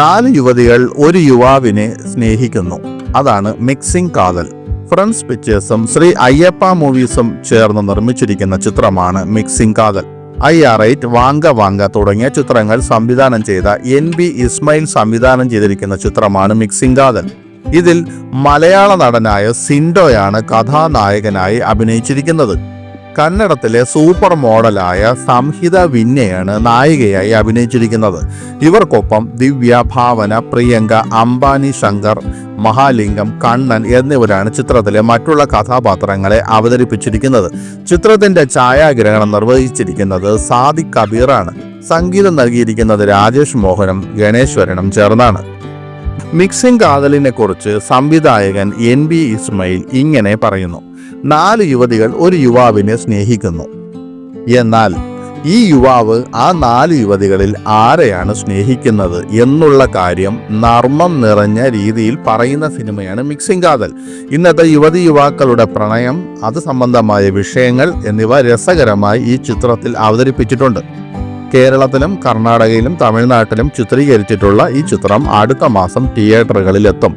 4 യുവതികൾ ഒരു യുവാവിനെ സ്നേഹിക്കുന്നു. അതാണ് മിക്സിംഗ് കാതൽ. ഫ്രണ്ട്സ് പിക്ചേഴ്സും ശ്രീ അയ്യപ്പ മൂവീസും ചേർന്ന് നിർമ്മിച്ചിരിക്കുന്ന ചിത്രമാണ് മിക്സിംഗ് കാതൽ. IR8, വാങ്ക വാങ്ക തുടങ്ങിയ ചിത്രങ്ങൾ സംവിധാനം ചെയ്ത NB ഇസ്മായിൽ സംവിധാനം ചെയ്തിരിക്കുന്ന ചിത്രമാണ് മിക്സിംഗ് കാതൽ. ഇതിൽ മലയാള നടനായ സിൻഡോയാണ് കഥാനായകനായി അഭിനയിച്ചിരിക്കുന്നത്. കന്നഡത്തിലെ സൂപ്പർ മോഡലായ സംഹിത വിന്യയാണ് നായികയായി അഭിനയിച്ചിരിക്കുന്നത്. ഇവർക്കൊപ്പം ദിവ്യ, ഭാവന, പ്രിയങ്ക, അംബാനി ശങ്കർ, മഹാലിംഗം, കണ്ണൻ എന്നിവരാണ് ചിത്രത്തിലെ മറ്റുള്ള കഥാപാത്രങ്ങളെ അവതരിപ്പിച്ചിരിക്കുന്നത്. ചിത്രത്തിന്റെ ഛായാഗ്രഹണം നിർവഹിച്ചിരിക്കുന്നത് സാദിഖ് കബീറാണ്. സംഗീതം നൽകിയിരിക്കുന്നത് രാജേഷ് മോഹനും ഗണേശ്വരനും ചേർന്നാണ്. മിക്സിംഗ് കാതലിനെ കുറിച്ച് സംവിധായകൻ NB ഇസ്മായിൽ ഇങ്ങനെ പറയുന്നു: 4 യുവതികൾ ഒരു യുവാവിനെ സ്നേഹിക്കുന്നു. എന്നാൽ ഈ യുവാവ് ആ 4 യുവതികളിൽ ആരെയാണ് സ്നേഹിക്കുന്നത് എന്നുള്ള കാര്യം നർമ്മം നിറഞ്ഞ രീതിയിൽ പറയുന്ന സിനിമയാണ് മിക്സിംഗ് കാതൽ. ഇന്നത്തെ യുവതിയുവാക്കളുടെ പ്രണയം, അത് സംബന്ധമായ വിഷയങ്ങൾ എന്നിവ രസകരമായി ഈ ചിത്രത്തിൽ അവതരിപ്പിച്ചിട്ടുണ്ട്. കേരളത്തിലും കർണാടകയിലും തമിഴ്നാട്ടിലും ചിത്രീകരിച്ചിട്ടുള്ള ഈ ചിത്രം അടുത്ത മാസം തിയേറ്ററുകളിലെത്തും.